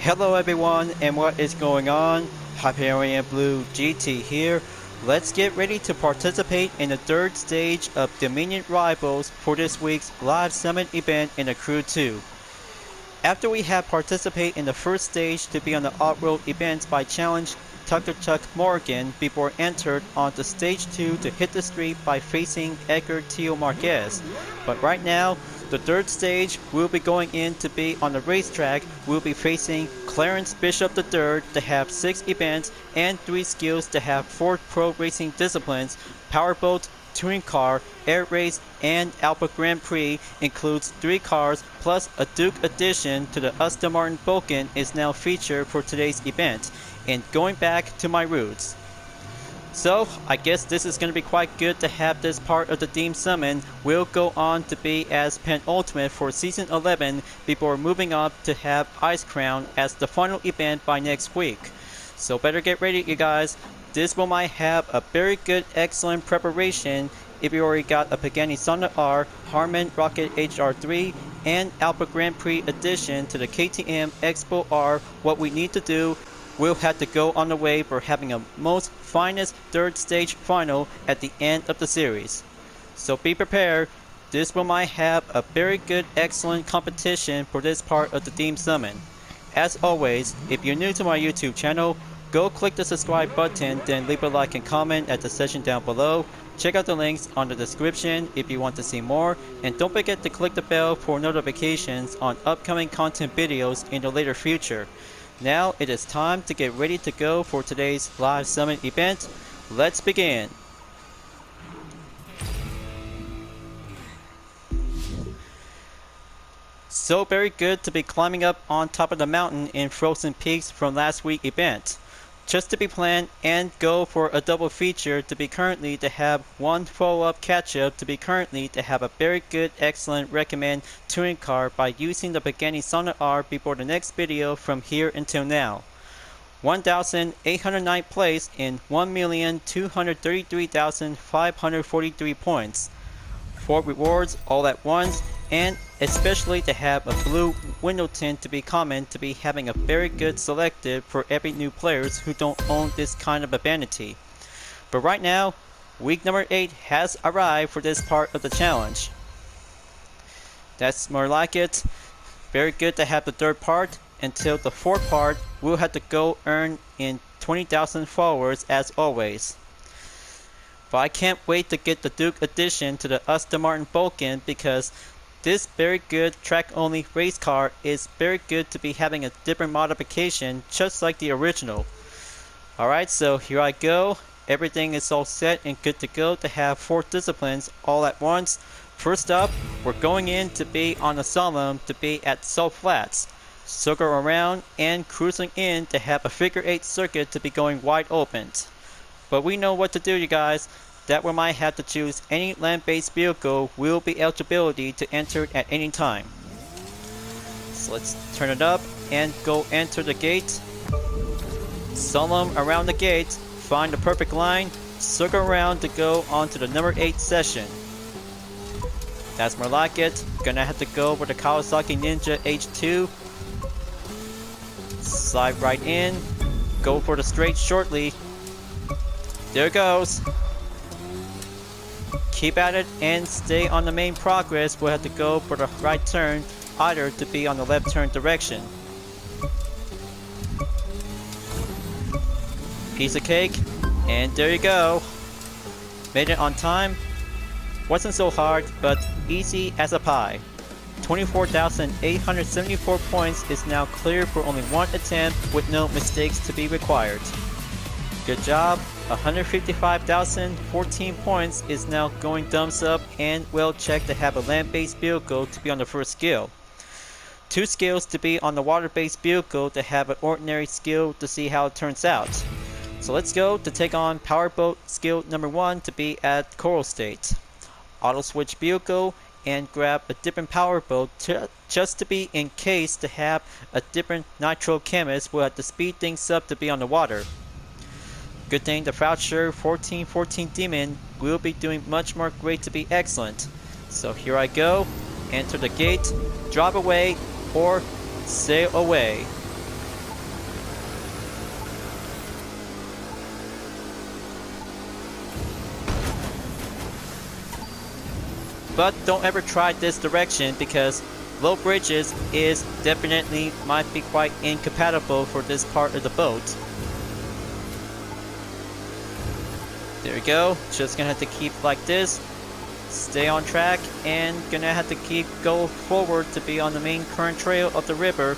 Hello everyone, and what is going on? Hyperion-Blue-GT here. Let's get ready to participate in the third stage of Dominion Rivals for this week's live summit event in the Crew 2. After we have participated in the first stage to be on the off-road events by challenge Tucker Chuck Morgan before entered onto stage 2 to hit the street by facing Edgar Tio Marquez. But right now, the third stage will be going in to be on the racetrack. We'll be facing Clarence Bishop III to have 6 events and 3 skills to have 4 pro racing disciplines, powerboat, touring car, air race, and Alpha Grand Prix. Includes 3 cars plus a Duke addition to the Aston Martin Vulcan is now featured for today's event. And going back to my roots. So, I guess this is going to be quite good to have this part of the theme summon. Will go on to be as penultimate for Season 11 before moving up to have Ice Crown as the final event by next week. So better get ready, you guys. This one might have a very good, excellent preparation if you already got a Pagani Sonnet R, Harman Rocket HR3, and Alpha Grand Prix addition to the KTM Expo R. What we need to do, we'll have to go on the way for having a most finest third stage final at the end of the series. So be prepared. This one might have a very good, excellent competition for this part of the theme summon. As always, if you're new to my YouTube channel, go click the subscribe button, then leave a like and comment at the section down below. Check out the links on the description if you want to see more, and don't forget to click the bell for notifications on upcoming content videos in the later future. Now it is time to get ready to go for today's live summit event. Let's begin. So very good to be climbing up on top of the mountain in Frozen Peaks from last week's event. Just to be planned and go for a double feature to be currently to have one follow-up catch-up to be currently to have a very good, excellent recommend touring car by using the Pagani Sonnet R before the next video from here until now. 1,809 place in 1,233,543 points. 4 rewards all at once, and especially to have a blue window tint to be common to be having a very good selected for every new players who don't own this kind of a vanity. But right now, week number 8 has arrived for this part of the challenge. That's more like it. Very good to have the third part. Until the fourth part, we'll have to go earn in 20,000 followers as always. But I can't wait to get the Duke addition to the Aston Martin Vulcan because this very good track-only race car is very good to be having a different modification just like the original. Alright, so here I go. Everything is all set and good to go to have 4 disciplines all at once. First up, we're going in to be on the Solemn to be at Salt Flats. Circle around and cruising in to have a figure 8 circuit to be going wide open. But we know what to do, you guys. That we might have to choose any land-based vehicle will be eligibility to enter at any time. So let's turn it up and go enter the gate. Solemn around the gate, find the perfect line, circle around to go onto the number 8 session. That's more like it. Gonna have to go with the Kawasaki Ninja H2. Slide right in, go for the straight shortly. There it goes. Keep at it and stay on the main progress. We'll have to go for the right turn, either to be on the left turn direction. Piece of cake, and there you go. Made it on time. Wasn't so hard, but easy as a pie. 24,874 points is now clear for only 1 attempt with no mistakes to be required. Good job. 155,014 points is now going thumbs up and well checked to have a land-based vehicle to be on the first skill. 2 skills to be on the water-based vehicle to have an ordinary skill to see how it turns out. So let's go to take on powerboat skill number 1 to be at Coral State. Auto switch vehicle and grab a different powerboat just to be in case to have a different nitro chemist will have to speed things up to be on the water. Good thing the Foucher 1414 Demon will be doing much more great to be excellent. So here I go, enter the gate, drive away, or sail away. But don't ever try this direction because low bridges is definitely might be quite incompatible for this part of the boat. There we go. Just gonna have to keep like this. Stay on track and gonna have to keep go forward to be on the main current trail of the river.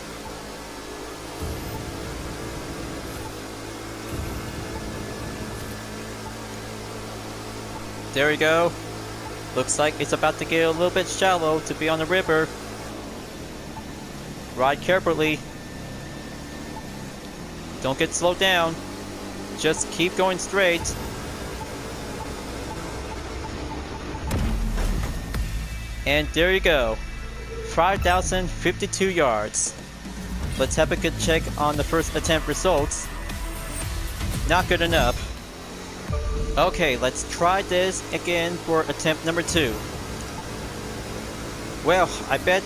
There we go. Looks like it's about to get a little bit shallow to be on the river. Ride carefully. Don't get slowed down. Just keep going straight. And there you go. 5,052 yards. Let's have a good check on the first attempt results. Not good enough. Okay, let's try this again for attempt number 2. Well, I bet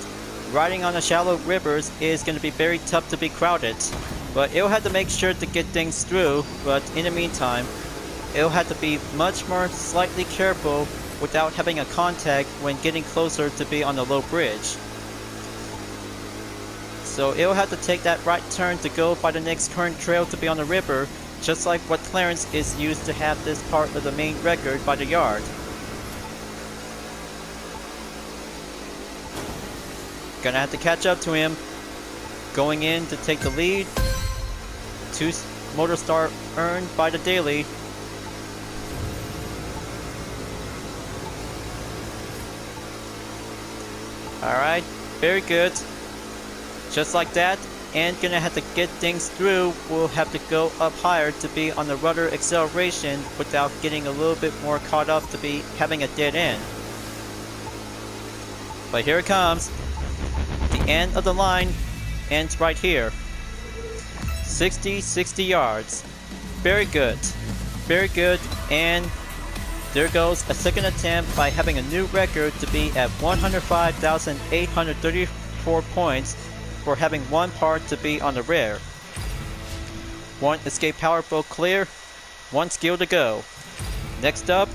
riding on the shallow rivers is going to be very tough to be crowded. But it'll have to make sure to get things through, but in the meantime, it'll have to be much more slightly careful without having a contact when getting closer to be on the low bridge. So it'll have to take that right turn to go by the next current trail to be on the river, just like what Clarence is used to have this part of the main record by the yard. Gonna have to catch up to him. Going in to take the lead. 2 motor star earned by the daily. Alright, very good. Just like that, and gonna have to get things through. We'll have to go up higher to be on the rudder acceleration without getting a little bit more caught up to be having a dead end. But here it comes. The end of the line ends right here. 60 yards. Very good. Very good, and there goes a second attempt by having a new record to be at 105,834 points for having one part to be on the rear. 1 escape power boat clear, 1 skill to go. Next up,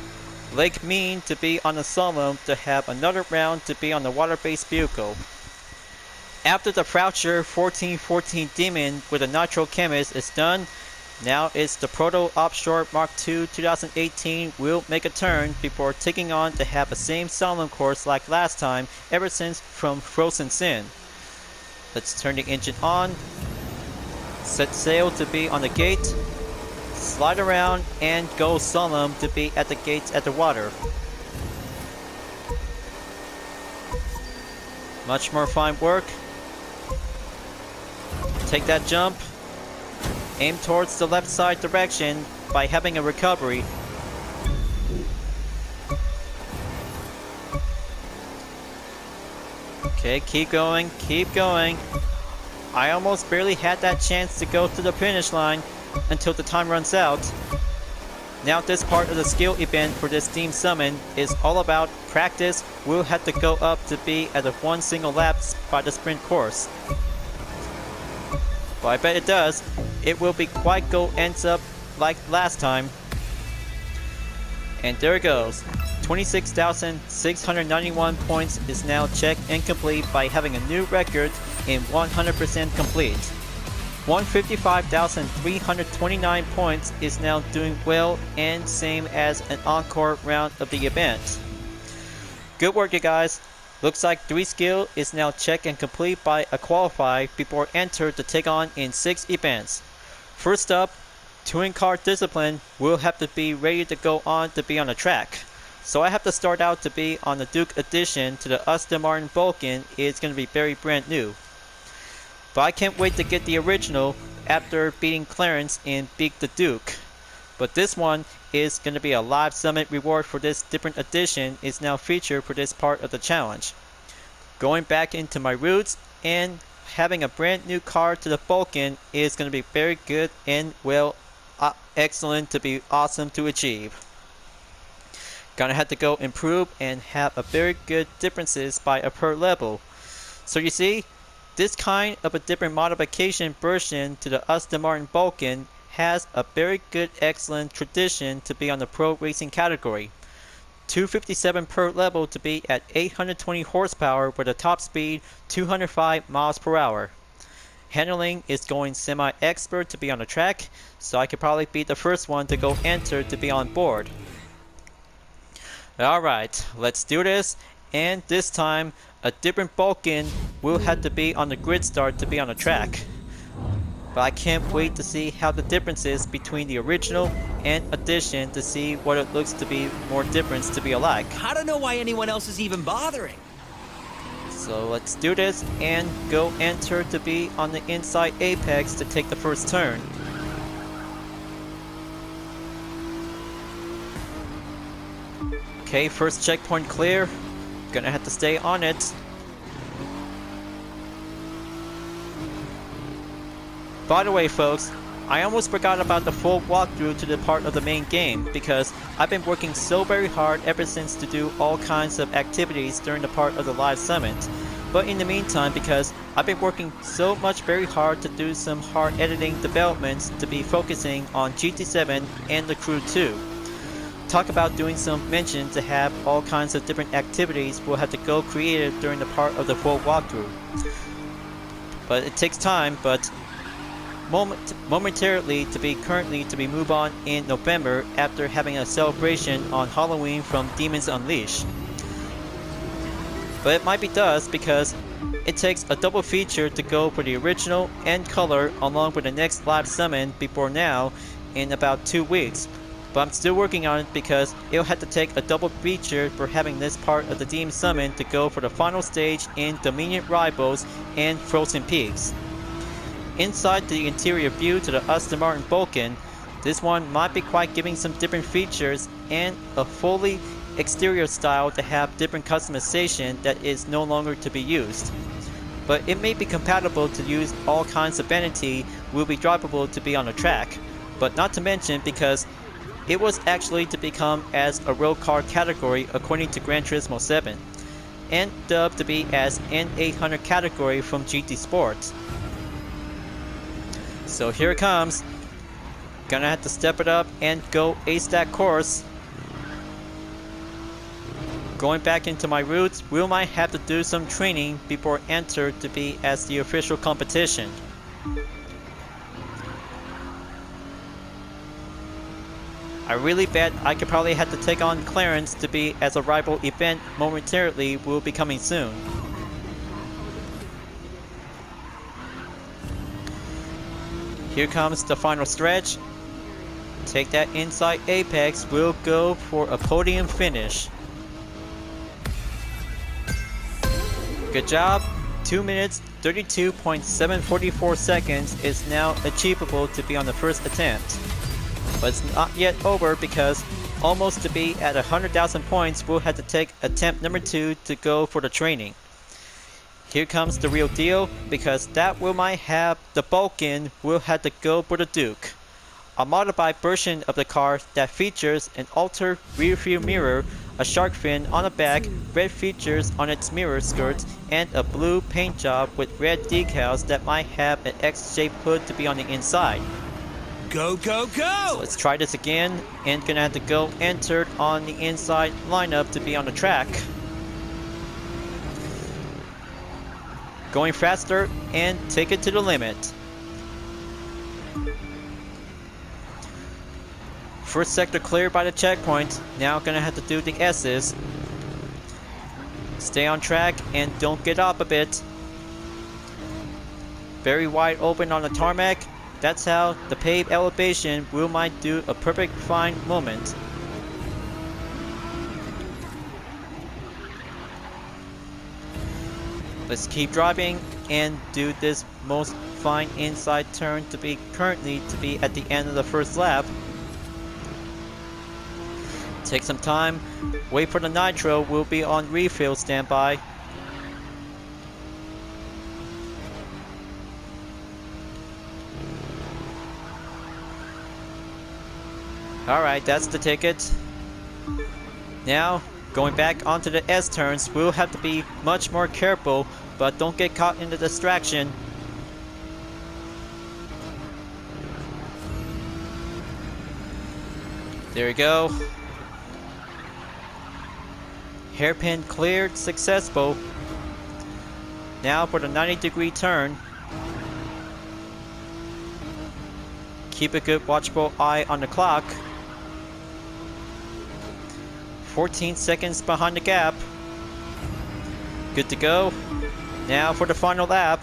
Lake Mean to be on the Solemn to have another round to be on the water-based vehicle. After the Froucher 1414 Demon with a Nitro Chemist is done, now it's the Proto Offshore Mark II 2018 will make a turn before taking on to have the same Solemn course like last time ever since from Frozen Sin. Let's turn the engine on, set sail to be on the gate, slide around and go Solemn to be at the gates at the water. Much more fine work. Take that jump. Aim towards the left side direction by having a recovery. Okay, keep going, keep going. I almost barely had that chance to go to the finish line until the time runs out. Now this part of the skill event for this Steam Summon is all about practice. We'll have to go up to be at a 1 single lap by the sprint course. Well, I bet it does. It will be quite go ends up like last time. And there it goes. 26,691 points is now checked and complete by having a new record in 100% complete. 155,329 points is now doing well and same as an encore round of the event. Good work, you guys. Looks like 3 skill is now checked and complete by a qualify before enter to take on in 6 events. First up, touring car discipline will have to be ready to go on to be on the track. So I have to start out to be on the Duke edition to the Aston Martin Vulcan. It's going to be very brand new. But I can't wait to get the original after beating Clarence in Beat the Duke. But this one is going to be a live summit reward for this different edition is now featured for this part of the challenge. Going back into my roots and having a brand new car to the Vulcan is going to be very good and well excellent to be awesome to achieve. Gonna have to go improve and have a very good differences by a per level. So you see, this kind of a different modification version to the Aston Martin Vulcan has a very good excellent tradition to be on the pro racing category. 257 per level to be at 820 horsepower with a top speed 205 miles per hour. Handling is going semi-expert to be on the track, so I could probably be the first one to go enter to be on board. Alright, let's do this, and this time a different Vulcan will have to be on the grid start to be on the track. But I can't wait to see how the difference is between the original and edition to see what it looks to be more difference to be alike. I don't know why anyone else is even bothering. So let's do this and go enter to be on the inside apex to take the first turn. Okay, first checkpoint clear. Gonna have to stay on it. By the way, folks, I almost forgot about the full walkthrough to the part of the main game because I've been working so very hard ever since to do all kinds of activities during the part of the live summit. But in the meantime, because I've been working so much very hard to do some hard editing developments to be focusing on GT7 and the Crew 2. Talk about doing some mention to have all kinds of different activities we'll have to go creative during the part of the full walkthrough. But it takes time, but momentarily to be move on in November after having a celebration on Halloween from Demons Unleashed. But it might be dust because it takes a double feature to go for the original and color along with the next live summon before now in about 2 weeks. But I'm still working on it because it'll have to take a double feature for having this part of the Demon Summon to go for the final stage in Dominion Rivals and Frozen Peaks. Inside the interior view to the Aston Martin Vulcan, this one might be quite giving some different features and a fully exterior style to have different customization that is no longer to be used. But it may be compatible to use all kinds of vanity will be drivable to be on the track, but not to mention because it was actually to become as a road car category according to Gran Turismo 7, and dubbed to be as N800 category from GT Sports. So here it comes. Gonna have to step it up and go ace that course. Going back into my roots, we might have to do some training before enter to be as the official competition. I really bet I could probably have to take on Clarence to be as a rival event momentarily will be coming soon. Here comes the final stretch. Take that inside apex, we'll go for a podium finish. Good job. 2 minutes 32.744 seconds is now achievable to be on the first attempt. But it's not yet over because almost to be at 100,000 points we'll have to take attempt number 2 to go for the training. Here comes the real deal because that will might have the Vulcan will have to go for the Duke. A modified version of the car that features an altered rear view mirror, a shark fin on the back, red features on its mirror skirts, and a blue paint job with red decals that might have an X-shaped hood to be on the inside. Go, go, go! So let's try this again, and gonna have to go entered on the inside lineup to be on the track. Going faster and take it to the limit. First sector cleared by the checkpoint. Now gonna have to do the S's. Stay on track and don't get up a bit. Very wide open on the tarmac. That's how the paved elevation will might do a perfect fine moment. Let's keep driving and do this most fine inside turn to be currently to be at the end of the first lap. Take some time, wait for the nitro, we'll be on refill standby. Alright, that's the ticket. Now, going back onto the S turns, we'll have to be much more careful, but don't get caught in the distraction. There we go. Hairpin cleared, successful. Now for the 90-degree turn. Keep a good watchful eye on the clock. 14 seconds behind the gap. Good to go. Now for the final lap.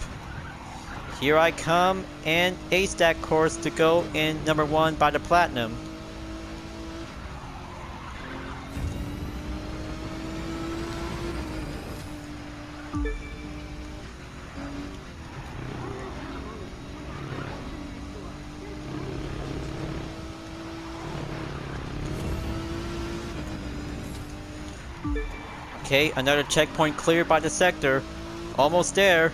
Here I come, and ace that course to go in number 1 by the Platinum. Okay, another checkpoint cleared by the sector. Almost there.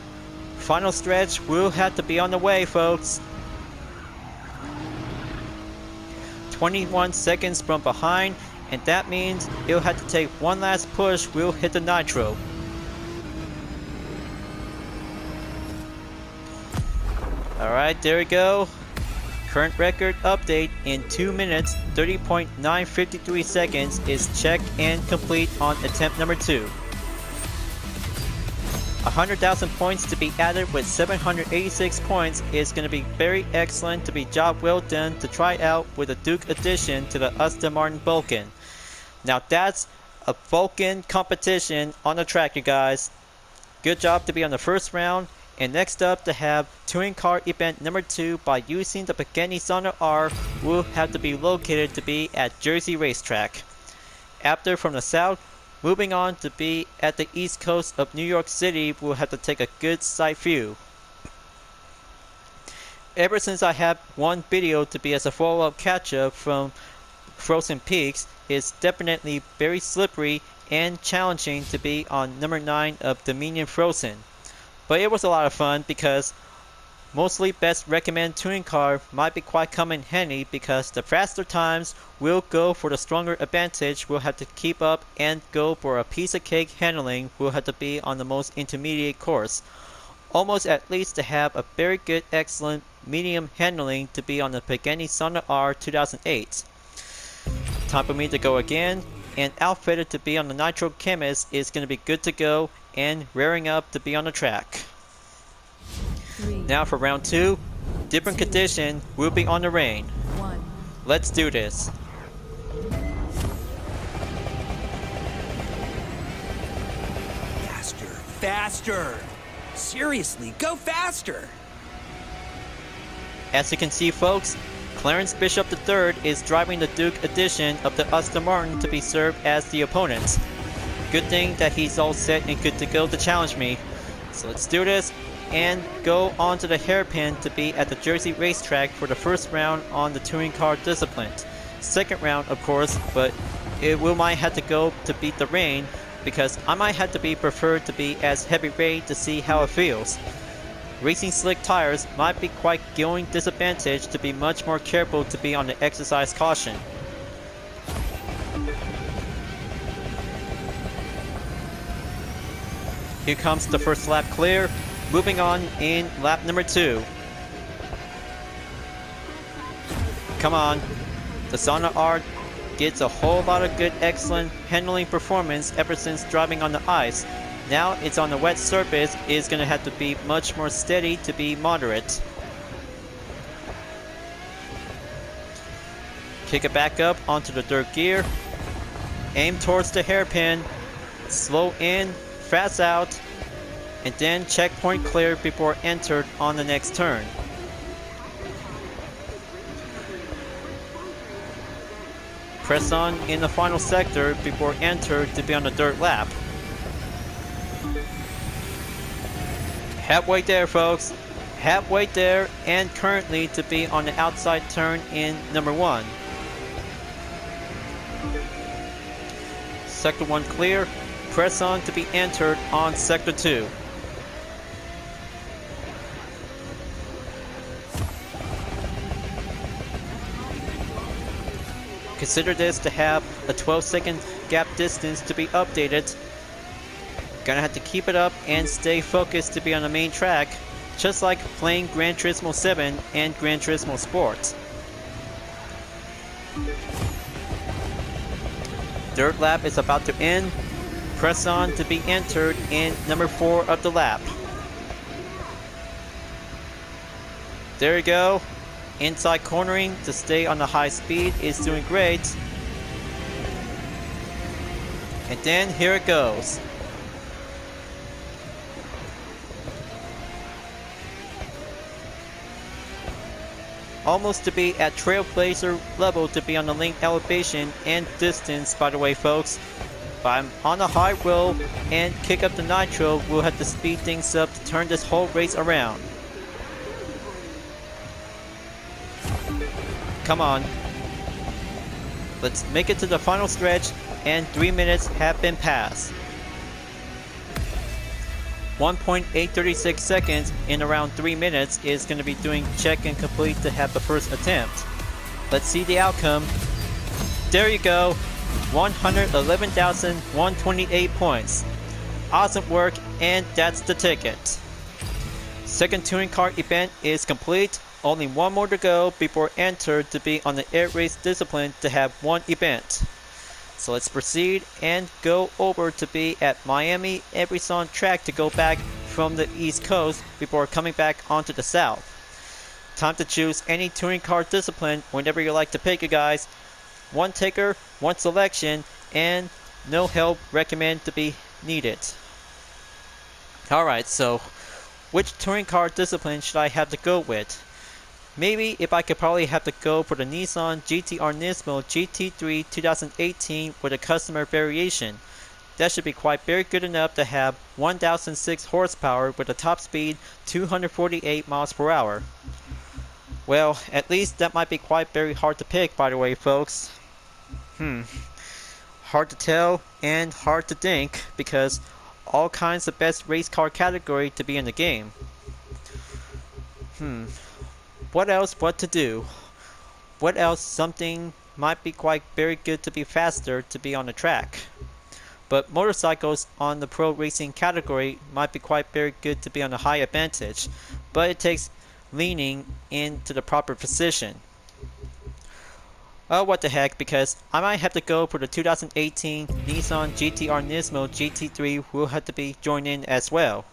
Final stretch will have to be on the way, folks. 21 seconds from behind, and that means it'll have to take one last push. We'll hit the nitro. Alright, there we go. Current record update in 2 minutes, 30.953 seconds is checked and complete on attempt number 2. 100,000 points to be added with 786 points is going to be very excellent to be job well done to try out with a Duke addition to the Aston Martin Vulcan. Now that's a Vulcan competition on the track, you guys. Good job to be on the first round. And next up to have touring car event number 2 by using the Pagani Zonda R will have to be located to be at Jersey Racetrack. After from the south, moving on to be at the east coast of New York City, we'll have to take a good sight view. Ever since I have one video to be as a follow-up catch-up from Frozen Peaks, it's definitely very slippery and challenging to be on number 9 of Dominion Frozen. But it was a lot of fun because mostly best recommend touring car might be quite come in handy because the faster times will go for the stronger advantage. We'll have to keep up and go for a piece of cake handling. We'll have to be on the most intermediate course. Almost at least to have a very good excellent medium handling to be on the Pagani Zonda R 2008. Time for me to go again, and outfitted to be on the Nitro Chemist is going to be good to go and rearing up to be on the track. Now for round 2, different condition will be on the rain. Let's do this. Faster, faster! Seriously, go faster! As you can see, folks, Clarence Bishop III is driving the Duke edition of the Aston Martin to be served as the opponent. Good thing that he's all set and good to go to challenge me. So let's do this and go on to the hairpin to be at the Jersey Racetrack for the first round on the touring car discipline. Second round, of course, but it will might have to go to beat the rain because I might have to be preferred to be as heavy rain to see how it feels. Racing slick tires might be quite going disadvantage to be much more careful to be on the exercise caution. Here comes the first lap clear, moving on in lap number 2. Come on, the Zonda R gets a whole lot of good excellent handling performance ever since driving on the ice. Now it's on the wet surface, it's going to have to be much more steady to be moderate. Kick it back up onto the dirt gear. Aim towards the hairpin. Slow in, fast out, and then checkpoint cleared before entered on the next turn. Press on in the final sector before entered to be on the dirt lap. Halfway there, folks. Halfway there, and currently to be on the outside turn in number 1. Sector 1 clear. Press on to be entered on Sector 2. Consider this to have a 12-second gap distance to be updated. Gonna have to keep it up and stay focused to be on the main track, just like playing Gran Turismo 7 and Gran Turismo Sport. Dirt lap is about to end. Press on to be entered in number 4 of the lap. There you go. Inside cornering to stay on the high speed is doing great. And then here it goes. Almost to be at Trailblazer level to be on the lane elevation and distance, by the way, folks. But I'm on a high roll and kick up the nitro. We'll have to speed things up to turn this whole race around. Come on. Let's make it to the final stretch, and 3 minutes have been passed. 1.836 seconds in around 3 minutes is going to be doing check and complete to have the first attempt. Let's see the outcome. There you go. 111,128 points. Awesome work, and that's the ticket. Second touring car event is complete. Only one more to go before enter to be on the air race discipline to have one event. So let's proceed and go over to be at Miami Everson track to go back from the East Coast before coming back onto the South. Time to choose any touring car discipline whenever you like to pick it, guys. One taker, one selection, and no help recommend to be needed. Alright, so which touring car discipline should I have to go with? Maybe if I could probably have to go for the Nissan GT-R Nismo GT3 2018 with a customer variation. That should be quite very good enough to have 1006 horsepower with a top speed 248 miles per hour. Well, at least that might be quite very hard to pick, by the way, folks. Hard to tell and hard to think because all kinds of best race car category to be in the game. What else what to do? What else something might be quite very good to be faster to be on the track. But motorcycles on the pro racing category might be quite very good to be on a high advantage, but it takes leaning into the proper position. Oh, what the heck, because I might have to go for the 2018 Nissan GT-R Nismo GT3 will have to be joined in as well.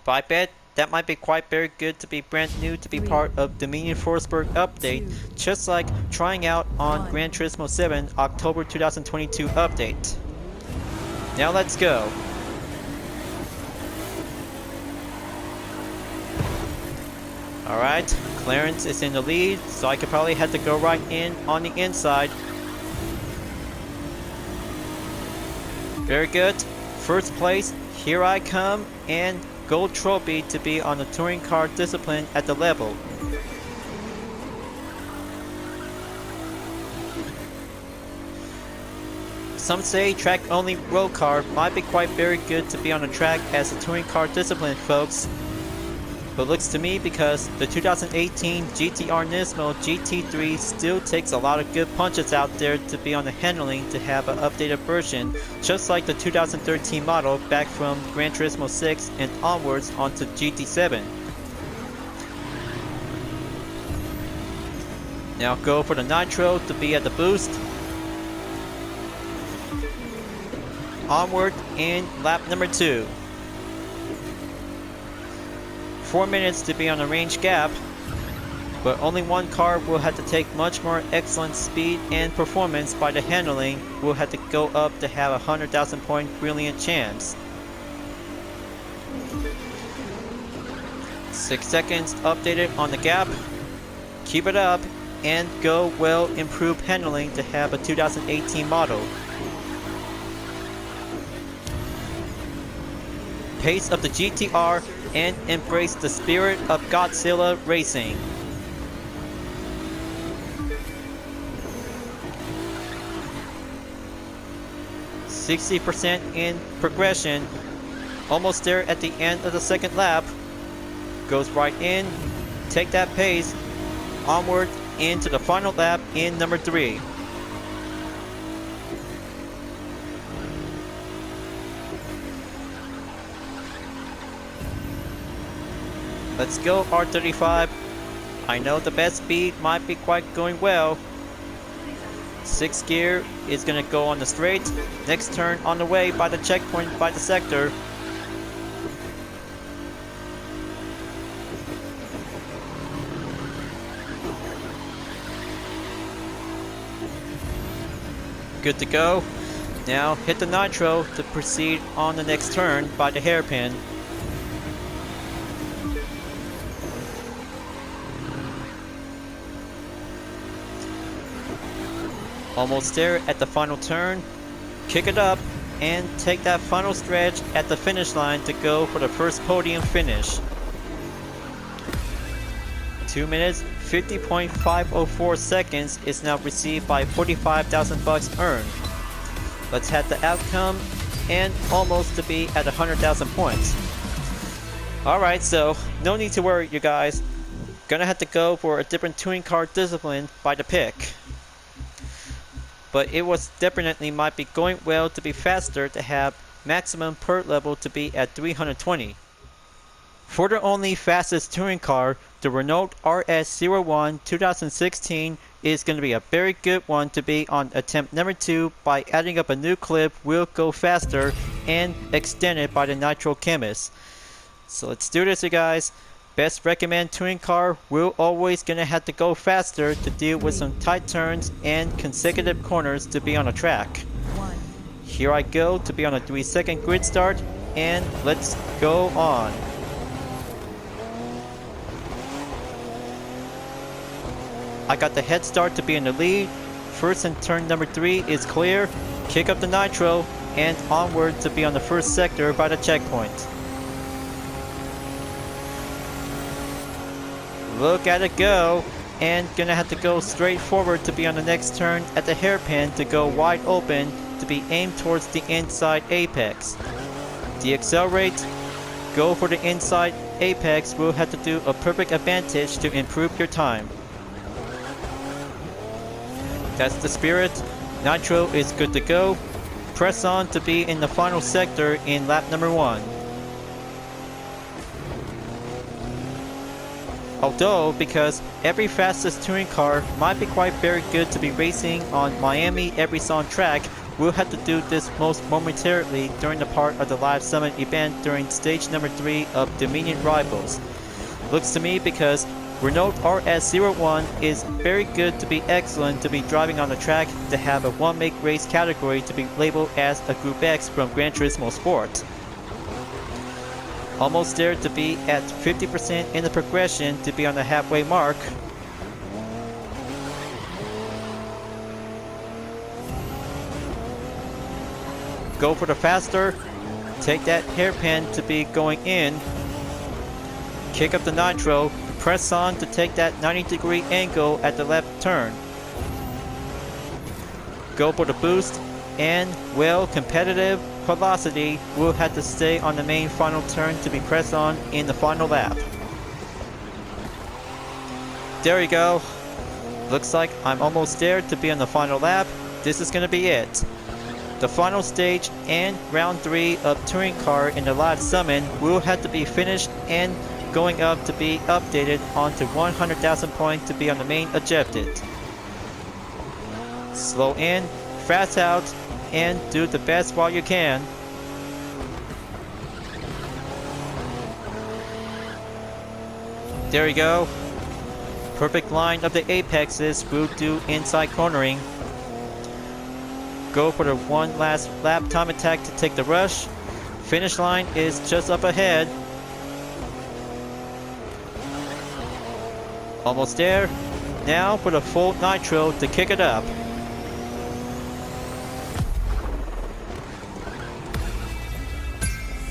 But I bet that might be quite very good to be brand new to be part of Dominion Forsberg update, just like trying out on Gran Turismo 7 October 2022 update. Now let's go. Alright, Clarence is in the lead, so I could probably have to go right in on the inside. Very good. First place, here I come, and gold trophy to be on the touring car discipline at the level. Some say track only road car might be quite very good to be on the track as a touring car discipline, folks. But looks to me because the 2018 GT-R Nismo GT3 still takes a lot of good punches out there to be on the handling to have an updated version, just like the 2013 model back from Gran Turismo 6 and onwards onto GT7. Now go for the nitro to be at the boost. Onward in lap number 2. 4 minutes to be on a range gap, but only one car will have to take much more excellent speed and performance by the handling will have to go up to have a 100,000 point brilliant chance. 6 seconds updated on the gap. Keep it up and go well improved handling to have a 2018 model. Pace of the GT-R and embrace the spirit of Godzilla racing. %60 in progression. Almost there at the end of the second lap. Goes right in. Take that pace. Onward into the final lap in number 3. Let's go, R35. I know the best speed might be quite going well. 6th gear is going to go on the straight. Next turn on the way by the checkpoint by the sector. Good to go. Now hit the nitro to proceed on the next turn by the hairpin. Almost there at the final turn. Kick it up and take that final stretch at the finish line to go for the first podium finish. 2 minutes 50.504 seconds is now received by 45,000 bucks earned. Let's have the outcome and almost to be at 100,000 points. Alright, so no need to worry, you guys. Gonna have to go for a different touring car discipline by the pick. But it was definitely might be going well to be faster to have maximum pert level to be at 320. For the only fastest touring car, the Renault RS01 2016 is going to be a very good one to be on attempt number 2 by adding up a new clip will go faster and extended by the Nitro Chemist. So let's do this, you guys. Best recommend touring car will always gonna have to go faster to deal with some tight turns and consecutive corners to be on a track. Here I go to be on a 3-second grid start, and let's go on. I got the head start to be in the lead. First and turn number 3 is clear. Kick up the nitro and onward to be on the first sector by the checkpoint. Look at it go, and gonna have to go straight forward to be on the next turn at the hairpin to go wide open to be aimed towards the inside apex. Deaccelerate, go for the inside apex, will have to do a perfect advantage to improve your time. That's the spirit. Nitro is good to go. Press on to be in the final sector in lap number 1. Although, because every fastest touring car might be quite very good to be racing on Miami Every Song track, we'll have to do this most momentarily during the part of the live summit event during stage number 3 of Dominion Rivals. Looks to me because Renault RS01 is very good to be excellent to be driving on the track to have a one-make race category to be labeled as a Group X from Gran Turismo Sport. Almost there to be at 50% in the progression to be on the halfway mark. Go for the faster. Take that hairpin to be going in. Kick up the nitro. Press on to take that 90-degree angle at the left turn. Go for the boost. And, well, competitive velocity will have to stay on the main final turn to be pressed on in the final lap. There we go. Looks like I'm almost there to be on the final lap. This is going to be it. The final stage and round 3 of touring car in the live summit will have to be finished and going up to be updated onto 100,000 points to be on the main objective. Slow in, fast out, and do the best while you can. There you go. Perfect line of the apexes will do inside cornering. Go for the one last lap time attack to take the rush. Finish line is just up ahead. Almost there. Now for the full nitro to kick it up.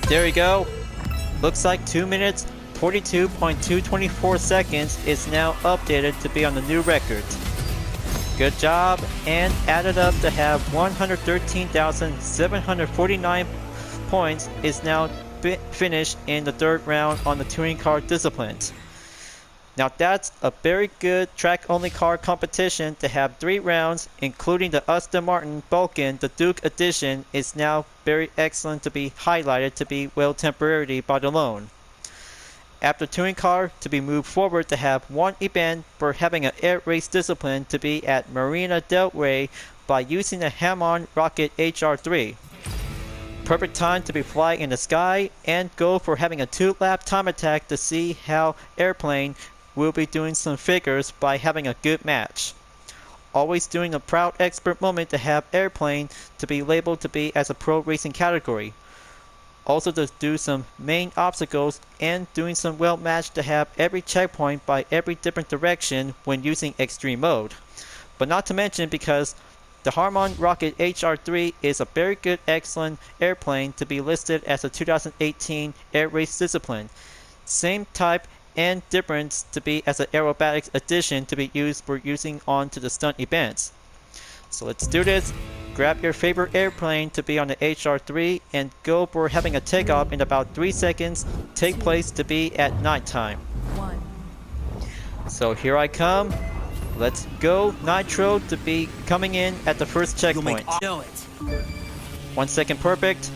There you go. Looks like 2 minutes 42.224 seconds is now updated to be on the new record. Good job, and added up to have 113,749 points is now finished in the 3rd round on the touring car disciplines. Now that's a very good track-only car competition to have 3 rounds, including the Aston Martin Vulcan, the Duke Edition, is now very excellent to be highlighted to be well temporarily by the loan. After touring car to be moved forward to have 1 event for having an air race discipline to be at Marina del Rey by using the Hamon rocket HR3. Perfect time to be flying in the sky, and go for having a 2-lap time attack to see how airplane will be doing some figures by having a good match. Always doing a proud expert moment to have airplane to be labeled to be as a pro racing category. Also to do some main obstacles and doing some well match to have every checkpoint by every different direction when using extreme mode. But not to mention because the Harmon Rocket HR3 is a very good excellent airplane to be listed as a 2018 air race discipline. Same type and difference to be as an aerobatics addition to be used for using on to the stunt events. So let's do this. Grab your favorite airplane to be on the HR3 and go for having a takeoff in about 3 seconds. Take place to be at nighttime. So here I come. Let's go Nitro to be coming in at the first checkpoint. 1 second perfect.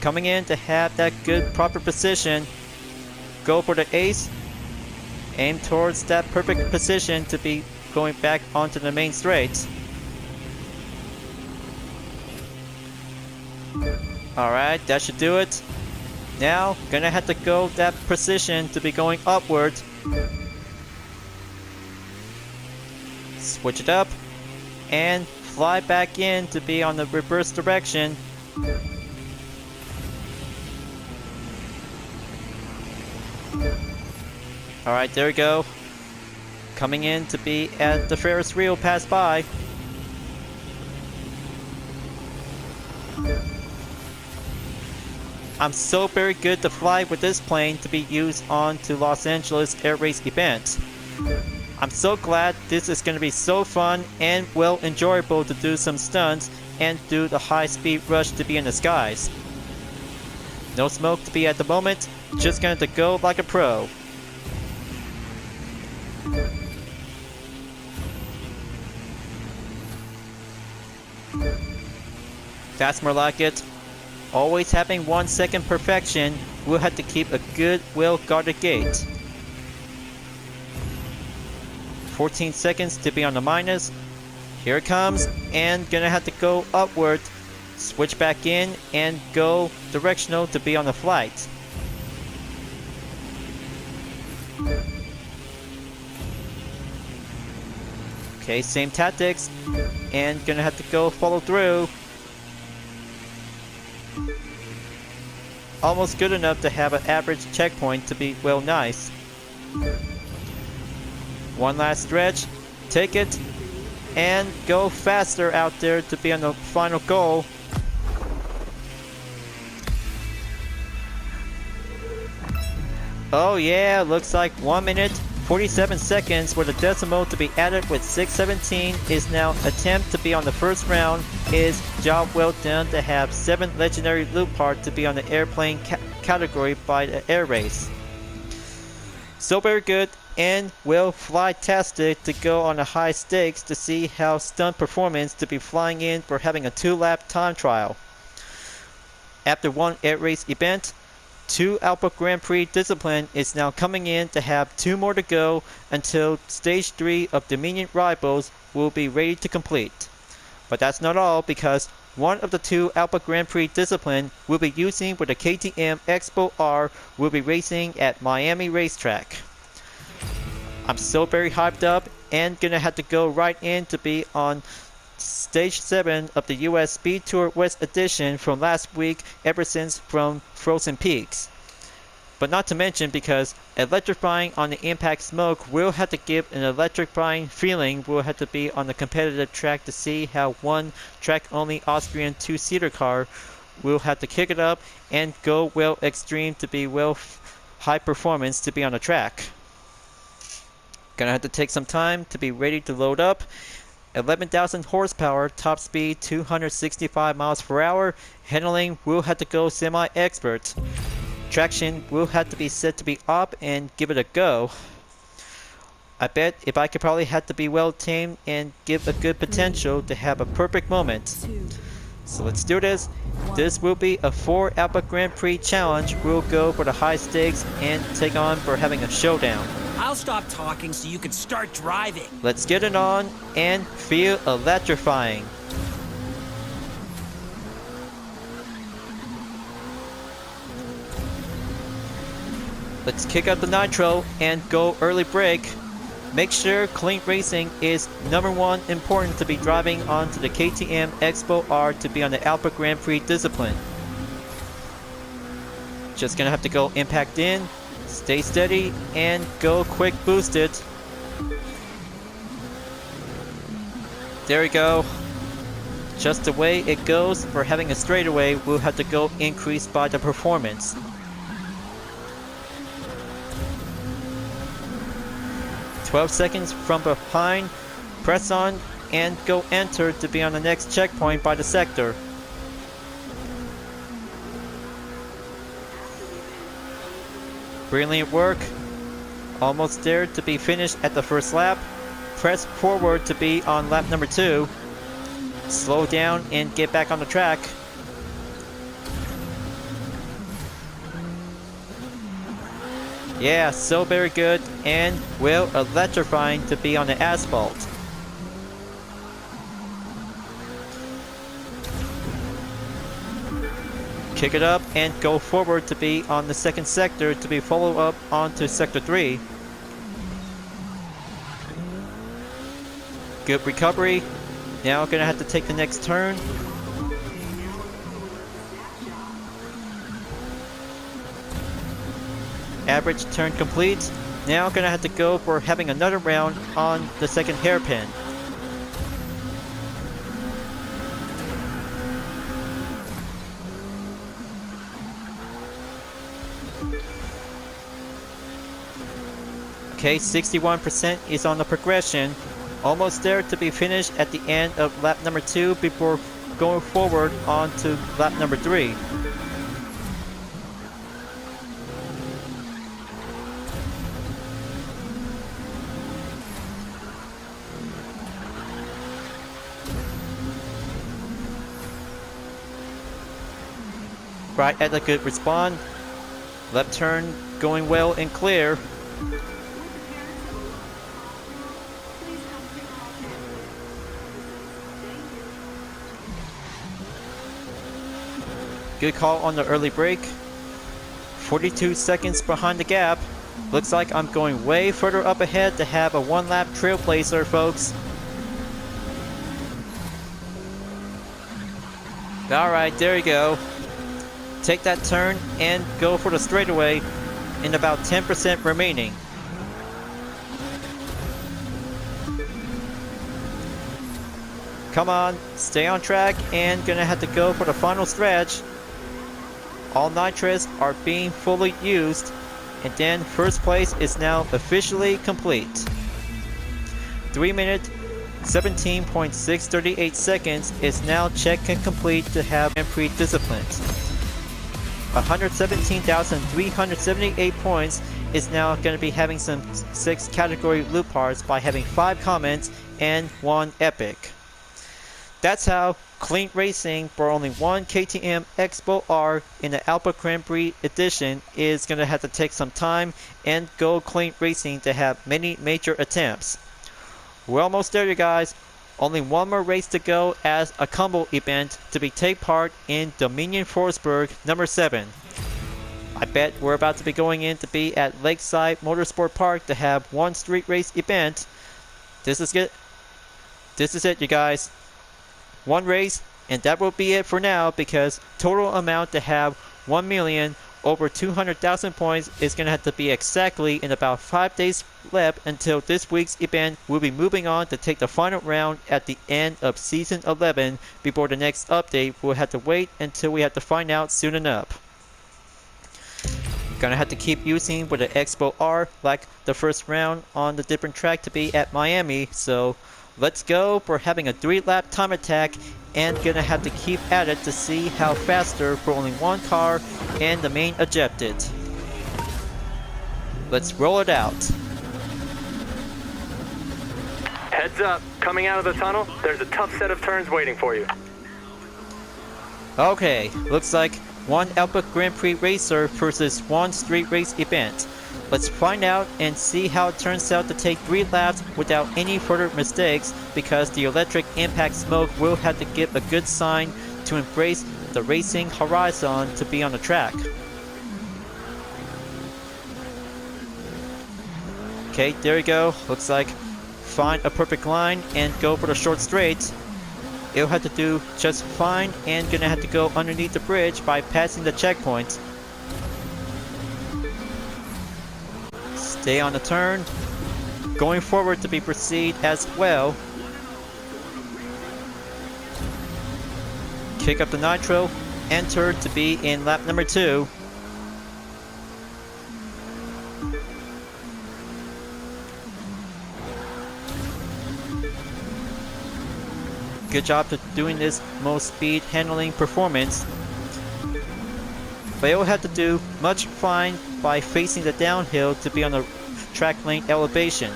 Coming in to have that good proper position. Go for the ace. Aim towards that perfect position to be going back onto the main straight. Alright, that should do it. Now, gonna have to go that precision to be going upward. Switch it up. And fly back in to be on the reverse direction. Alright, there we go. Coming in to be at the Ferris wheel pass by. I'm so very good to fly with this plane to be used on to Los Angeles air race event. I'm so glad this is going to be so fun and well enjoyable to do some stunts and do the high speed rush to be in the skies. No smoke to be at the moment, just going to go like a pro. That's more like it. Always having 1 second perfection, we'll have to keep a good, well-guarded gate. 14 seconds to be on the minus. Here it comes, and gonna have to go upward, switch back in, and go directional to be on the flight. Okay, same tactics, and gonna have to go follow through. Almost good enough to have an average checkpoint to be well nice. One last stretch, take it, and go faster out there to be on the final goal. Oh yeah, looks like 1 minute 47 seconds with a decimal to be added with 6:17 is now attempt to be on the first round is job well done to have 7 legendary loop part to be on the airplane category by the air race. So very good and will fly-tastic to go on the high stakes to see how stunt performance to be flying in for having a 2-lap time trial. After 1 air race event, 2 Alpha Grand Prix discipline is now coming in to have 2 more to go until stage 3 of Dominion Rivals will be ready to complete. But that's not all because one of the 2 Alpha Grand Prix discipline will be using with the KTM Expo R will be racing at Miami Racetrack. I'm so very hyped up and gonna have to go right in to be on Stage 7 of the US Speed Tour West Edition from last week ever since from Frozen Peaks. But not to mention because electrifying on the impact smoke will have to give an electrifying feeling will have to be on the competitive track to see how one track only Austrian 2-seater car will have to kick it up and go well extreme to be well high performance to be on the track. Gonna have to take some time to be ready to load up. 11,000 horsepower, top speed 265 miles per hour. Handling will have to go semi-expert. Traction will have to be set to be up and give it a go. I bet if I could probably have to be well tamed and give a good potential to have a perfect moment. So let's do this. This will be a 4 Alpha Grand Prix challenge. We'll go for the high stakes and take on for having a showdown. I'll stop talking so you can start driving. Let's get it on and feel electrifying. Let's kick up the nitro and go early break. Make sure clean racing is #1 important to be driving onto the KTM Expo R to be on the Alpha Grand Prix discipline. Just gonna have to go impact in, stay steady, and go quick boost it. There we go. Just the way it goes for having a straightaway, we'll have to go increase by the performance. "12 seconds from behind, press on and go enter to be on the next checkpoint by the sector." Brilliant work. Almost there to be finished at the first lap. Press forward to be on lap number 2. Slow down and get back on the track. Yeah, so very good and well electrifying to be on the asphalt. Kick it up and go forward to be on the second sector to be follow up onto sector 3. Good recovery. Now gonna have to take the next turn. Average turn complete. Now gonna have to go for having another round on the second hairpin. Okay, 61% is on the progression. Almost there to be finished at the end of lap number 2 before going forward onto lap number 3. Right at a good respawn. Left turn going well and clear. Good call on the early break. 42 seconds behind the gap. Looks like I'm going way further up ahead to have a 1-lap trailblazer, folks. Alright, there you go. Take that turn and go for the straightaway in about 10% remaining. Come on, stay on track and gonna have to go for the final stretch. All nitrous are being fully used, and then first place is now officially complete. 3 minutes, 17.638 seconds is now check and complete to have Grand Prix discipline. 117,378 points is now going to be having some 6 category loot parts by having 5 comments and 1 epic. That's how clean racing for only one KTM Expo R in the Alpha Grand Prix edition is going to have to take some time and go clean racing to have many major attempts. We're almost there, you guys. Only one more race to go as a combo event to be take part in Dominion Forsberg number 7. I bet we're about to be going in to be at Lakeside Motorsport Park to have one street race event. This is it. This is it, you guys. One race, and that will be it for now, because total amount to have 1,000,000 over 200,000 points is going to have to be exactly in about 5 days left until this week's event. Will be moving on to take the final round at the end of season 11 before the next update. We'll have to wait until we have to find out soon enough. Gonna have to keep using with the Expo R like the first round on the different track to be at Miami, so let's go for having a 3-lap time attack and gonna have to keep at it to see how faster for only one car and the main objective. Let's roll it out. Heads up, coming out of the tunnel, there's a tough set of turns waiting for you. Okay, looks like one Alpha Grand Prix racer versus one street race event. Let's find out and see how it turns out to take 3 laps without any further mistakes, because the electric impact smoke will have to give a good sign to embrace the racing horizon to be on the track. Okay, there you go. Looks like find a perfect line and go for the short straight. It'll have to do just fine and gonna have to go underneath the bridge by passing the checkpoint. Stay on the turn. Going forward to be proceed as well. Kick up the nitro. Enter to be in lap number 2. Good job to doing this most speed handling performance. But it will have to do much fine by facing the downhill to be on the track lane elevation.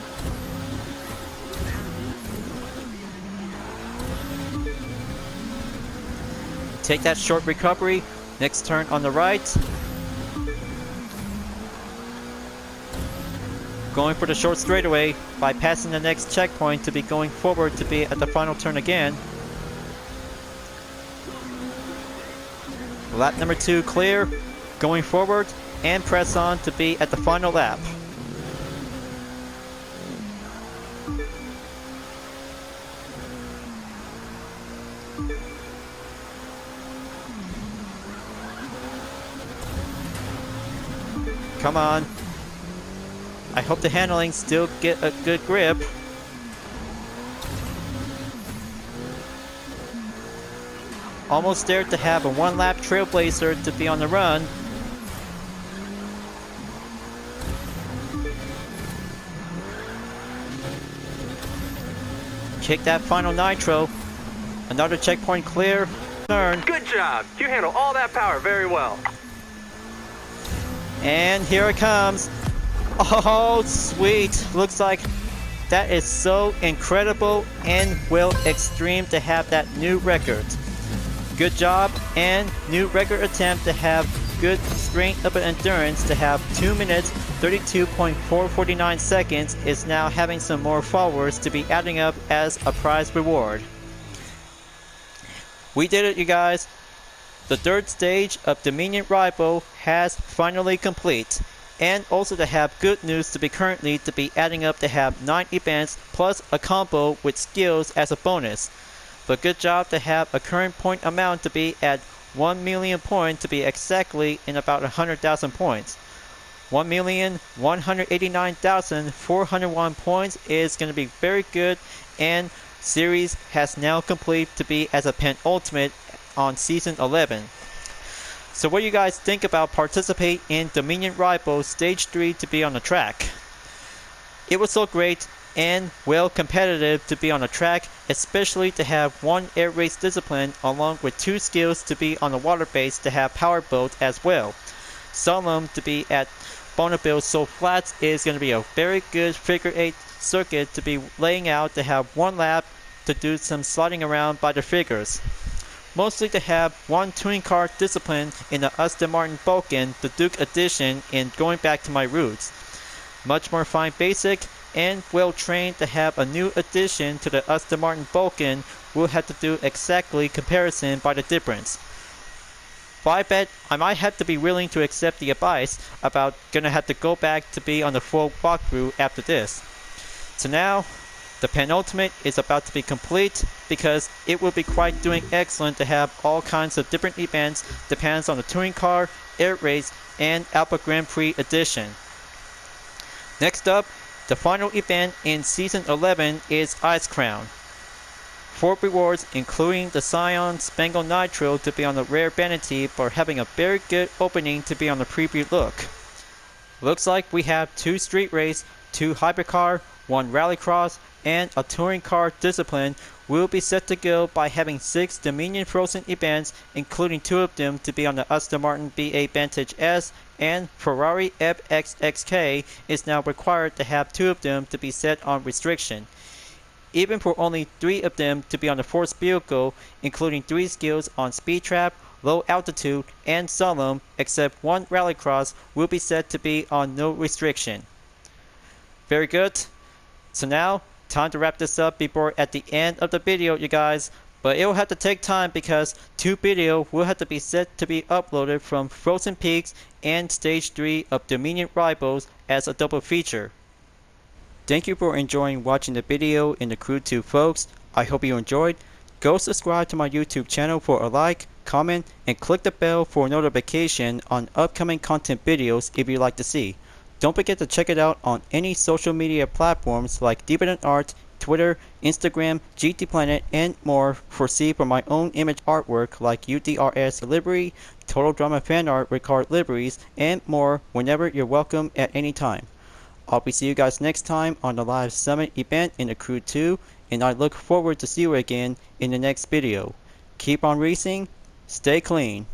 Take that short recovery. Next turn on the right. Going for the short straightaway by passing the next checkpoint to be going forward to be at the final turn again. Lap number 2 clear. Going forward and press on to be at the final lap. Come on. I hope the handling still get a good grip. Almost there to have a 1-lap trailblazer to be on the run. Kick that final nitro. Another checkpoint clear. Turn. Good job. You handle all that power very well. And here it comes. Oh, sweet. Looks like that is so incredible and will extreme to have that new record. Good job and new record attempt to have good strength of endurance to have 2 minutes 32.449 seconds is now having some more followers to be adding up as a prize reward. We did it, you guys. The 3rd stage of Dominion Rival has finally complete. And also to have good news to be currently to be adding up to have 9 events plus a combo with skills as a bonus. But good job to have a current point amount to be at 1 million points to be exactly in about 100,000 points. 1,189,401 points is going to be very good, and series has now complete to be as a penultimate on season 11. So what do you guys think about participate in Dominion Rival Stage 3 to be on the track? It was so great and well competitive to be on the track, especially to have 1 air race discipline along with 2 skills to be on the water base to have power boat as well. Solemn to be at Bonneville So Flats is going to be a very good figure 8 circuit to be laying out to have 1 lap to do some sliding around by the figures. Mostly to have 1 touring car discipline in the Aston Martin Vulcan, the Duke Edition, in going back to my roots. Much more fine basic and well trained to have a new addition to the Aston Martin Vulcan. We'll have to do exactly comparison by the difference. But I bet I might have to be willing to accept the advice about gonna have to go back to be on the full walkthrough after this. So now, the penultimate is about to be complete because it will be quite doing excellent to have all kinds of different events depends on the touring car, air race, and Alpha Grand Prix edition. Next up, the final event in season 11 is Ice Crown. 4 rewards including the Scion Spangled Nitro to be on the rare vanity for having a very good opening to be on the preview look. Looks like we have 2 street race, 2 hypercar, 1 rallycross, and a touring car discipline will be set to go by having 6 Dominion Frozen events, including 2 of them to be on the Aston Martin B8 Vantage S, and Ferrari FXXK is now required to have 2 of them to be set on restriction. Even for only 3 of them to be on the force vehicle, including 3 skills on speed trap, low altitude, and solemn, except 1 rallycross will be set to be on no restriction. Very good. So now, time to wrap this up before at the end of the video, you guys. But it will have to take time because 2 videos will have to be set to be uploaded from Frozen Peaks and Stage 3 of Dominion Rivals as a double feature. Thank you for enjoying watching the video in the Crew 2 folks. I hope you enjoyed. Go subscribe to my YouTube channel for a like, comment, and click the bell for a notification on upcoming content videos if you'd like to see. Don't forget to check it out on any social media platforms like Deeper Than Art, Twitter, Instagram, GT Planet, and more for see for my own image artwork like UDRS livery, Total Drama fan art with card liveries, and more whenever you're welcome at any time. I'll be see you guys next time on the live summit event in the Crew 2, and I look forward to see you again in the next video. Keep on racing, stay clean.